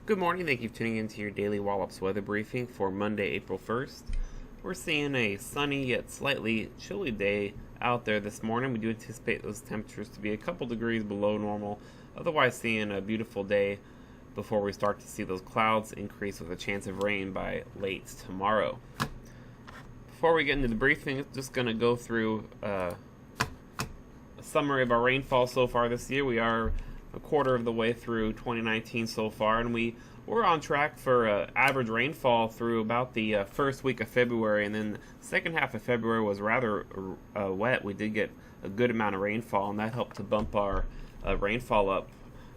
Good morning. Thank you for tuning into your daily Wallops weather briefing for Monday, April 1st. We're seeing a sunny yet slightly chilly day out there this morning. We do anticipate those temperatures to be a couple degrees below normal. Otherwise, seeing a beautiful day before we start to see those clouds increase with a chance of rain by late tomorrow. Before we get into the briefing, I'm just going to go through a summary of our rainfall so far this year. We are a quarter of the way through 2019 so far, and we're on track for average rainfall through about the first week of February, and then the second half of February was rather wet. We did get a good amount of rainfall, and that helped to bump our rainfall up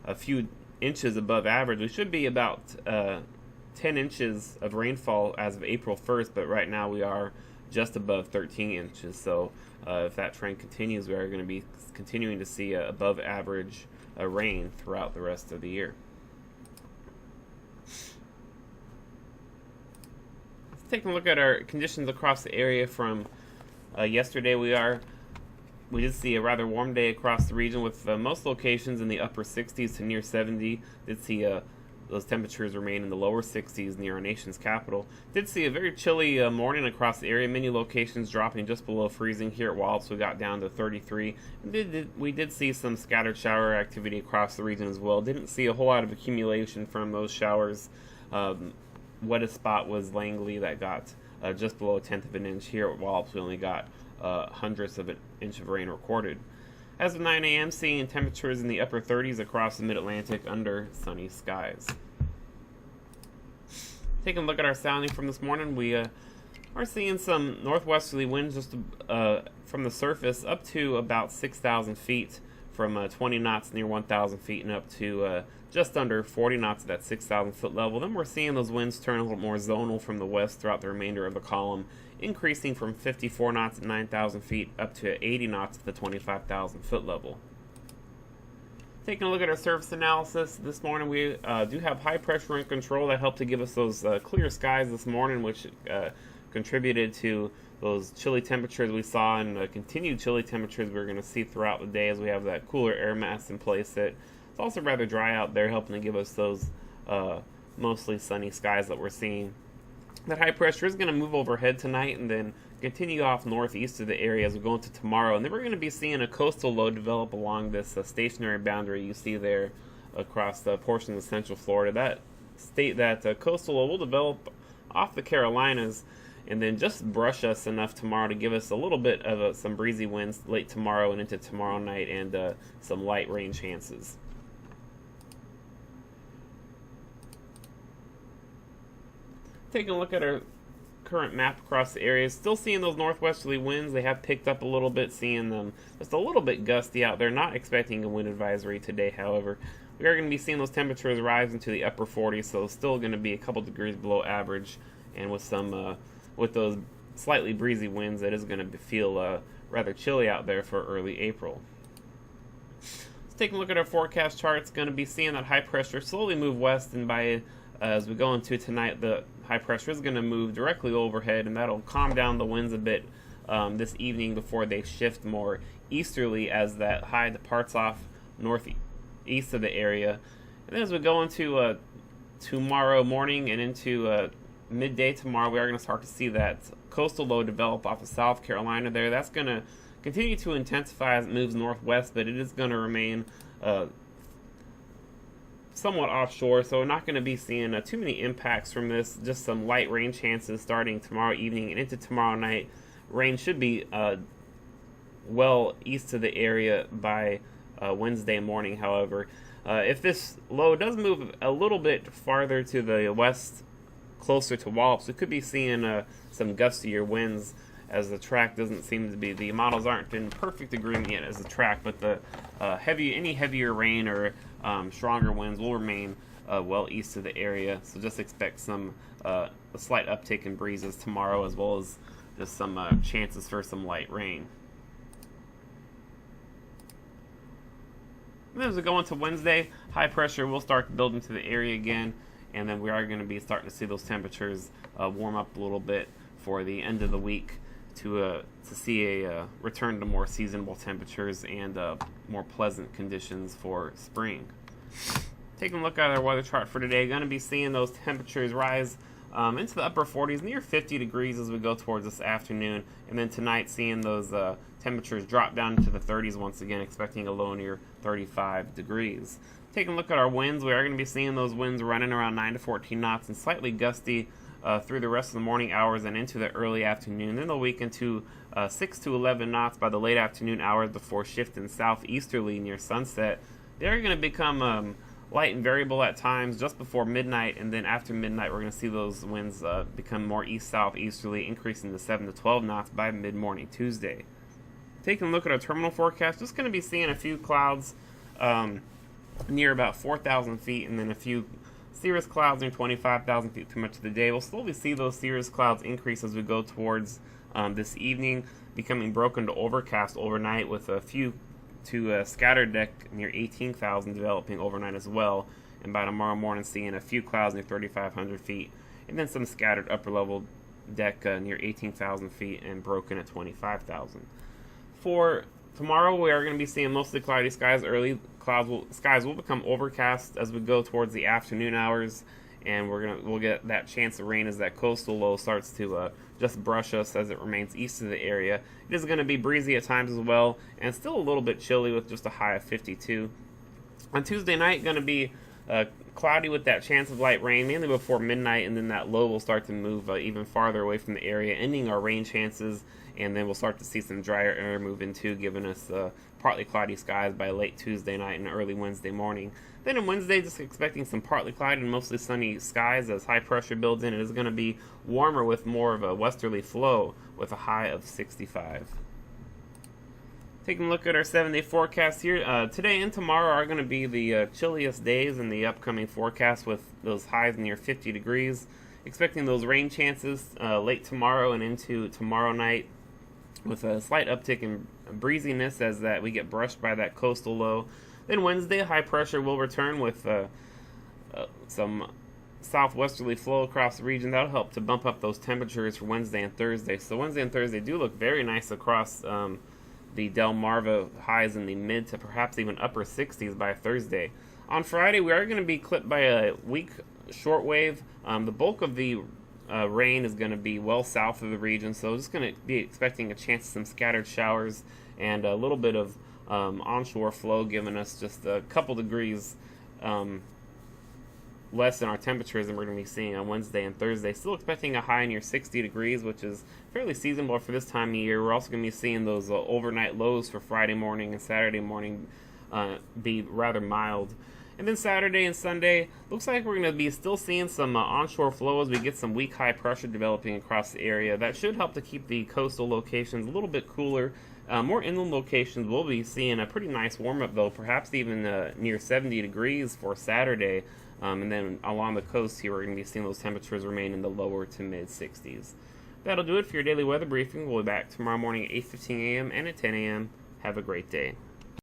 a few inches above average. We should be about 10 inches of rainfall as of April 1st, but right now we are just above 13 inches. So if that trend continues, we are going to be continuing to see above average rain throughout the rest of the year. Let's take a look at our conditions across the area from yesterday. We did see a rather warm day across the region with most locations in the upper 60s to near 70. Did see those temperatures remain in the lower 60s near our nation's capital. Did see a very chilly morning across the area. Many locations dropping just below freezing. Here at Wallops, we got down to 33. We did see some scattered shower activity across the region as well. Didn't see a whole lot of accumulation from those showers. Wettest spot was Langley that got just below a tenth of an inch. Here at Wallops, we only got hundredths of an inch of rain recorded. As of 9 a.m., seeing temperatures in the upper 30s across the mid-Atlantic under sunny skies. Taking a look at our sounding from this morning, we are seeing some northwesterly winds just from the surface up to about 6,000 feet, from 20 knots near 1,000 feet and up to just under 40 knots at that 6,000 foot level. Then we're seeing those winds turn a little more zonal from the west throughout the remainder of the column, increasing from 54 knots at 9,000 feet up to 80 knots at the 25,000 foot level. Taking a look at our surface analysis this morning, we do have high pressure in control that helped to give us those clear skies this morning, which contributed to those chilly temperatures we saw and continued chilly temperatures we're going to see throughout the day as we have that cooler air mass in place. It's also rather dry out there, helping to give us those mostly sunny skies that we're seeing. That high pressure is going to move overhead tonight and then continue off northeast of the area as we go into tomorrow. And then we're going to be seeing a coastal low develop along this stationary boundary you see there across the portion of central Florida. That coastal low will develop off the Carolinas and then just brush us enough tomorrow to give us a little bit of some breezy winds late tomorrow and into tomorrow night, and some light rain chances. Taking a look at our current map across the area, still seeing those northwesterly winds. They have picked up a little bit, seeing them just a little bit gusty out there. Not expecting a wind advisory today, however. We are going to be seeing those temperatures rise into the upper 40s, so still going to be a couple degrees below average, and with some with those slightly breezy winds, it is going to feel rather chilly out there for early April. Let's take a look at our forecast chart. It's going to be seeing that high pressure slowly move west, and by as we go into tonight, the high pressure is going to move directly overhead, and that'll calm down the winds a bit this evening before they shift more easterly as that high departs off northeast of the area. And then as we go into tomorrow morning and into midday tomorrow, we are going to start to see that coastal low develop off of South Carolina there. That's going to continue to intensify as it moves northwest, but it is going to remain somewhat offshore, so we're not going to be seeing too many impacts from this. Just some light rain chances starting tomorrow evening and into tomorrow night. Rain should be well east of the area by Wednesday morning, however. If this low does move a little bit farther to the west, closer to Wallops, we could be seeing some gustier winds, as the track doesn't seem to be, the models aren't in perfect agreement yet as a track, but the any heavier rain or stronger winds will remain well east of the area. So just expect some a slight uptick in breezes tomorrow, as well as just some chances for some light rain. And then as we go into Wednesday, high pressure will start to build into the area again, and then we are going to be starting to see those temperatures warm up a little bit for the end of the week to see a return to more seasonable temperatures and more pleasant conditions for spring. Taking a look at our weather chart for today, going to be seeing those temperatures rise into the upper 40s, near 50 degrees as we go towards this afternoon. And then tonight, seeing those temperatures drop down into the 30s once again, expecting a low near 35 degrees. Taking a look at our winds, we are going to be seeing those winds running around 9 to 14 knots and slightly gusty through the rest of the morning hours and into the early afternoon. Then they'll weaken to 6 to 11 knots by the late afternoon hours before shifting southeasterly near sunset. They're going to become light and variable at times just before midnight, and then after midnight we're going to see those winds become more east-southeasterly, increasing to 7 to 12 knots by mid-morning Tuesday. Taking a look at our terminal forecast, just going to be seeing a few clouds near about 4,000 feet, and then a few cirrus clouds near 25,000 feet through much of the day. We'll slowly see those cirrus clouds increase as we go towards this evening, becoming broken to overcast overnight, with a few to scattered deck near 18,000 developing overnight as well, and by tomorrow morning seeing a few clouds near 3,500 feet, and then some scattered upper level deck near 18,000 feet and broken at 25,000. For tomorrow, we are going to be seeing mostly cloudy skies. Skies will become overcast as we go towards the afternoon hours, and we'll get that chance of rain as that coastal low starts to just brush us as it remains east of the area. It is going to be breezy at times as well, and still a little bit chilly with just a high of 52. On Tuesday night, going to be cloudy with that chance of light rain, mainly before midnight, and then that low will start to move even farther away from the area, ending our rain chances, and then we'll start to see some drier air move into, giving us partly cloudy skies by late Tuesday night and early Wednesday morning. Then on Wednesday, just expecting some partly cloudy and mostly sunny skies as high pressure builds in. It is going to be warmer with more of a westerly flow with a high of 65. Taking a look at our 7-day forecast here, today and tomorrow are going to be the chilliest days in the upcoming forecast, with those highs near 50 degrees. Expecting those rain chances late tomorrow and into tomorrow night, with a slight uptick in breeziness as that we get brushed by that coastal low. Then Wednesday, high pressure will return with some southwesterly flow across the region. That'll help to bump up those temperatures for Wednesday and Thursday. So Wednesday and Thursday do look very nice across the Delmarva highs in the mid to perhaps even upper 60s by Thursday. On Friday, we are going to be clipped by a weak shortwave. The bulk of the rain is going to be well south of the region, so just going to be expecting a chance of some scattered showers and a little bit of onshore flow, giving us just a couple degrees less than our temperatures than we're going to be seeing on Wednesday and Thursday. Still expecting a high near 60 degrees, which is fairly seasonable for this time of year. We're also going to be seeing those overnight lows for Friday morning and Saturday morning be rather mild. And then Saturday and Sunday, looks like we're going to be still seeing some onshore flow as we get some weak high pressure developing across the area. That should help to keep the coastal locations a little bit cooler. More inland locations will be seeing a pretty nice warm-up, though, perhaps even near 70 degrees for Saturday. And then along the coast here, we're going to be seeing those temperatures remain in the lower to mid-60s. That'll do it for your daily weather briefing. We'll be back tomorrow morning at 8:15 a.m. and at 10 a.m. Have a great day.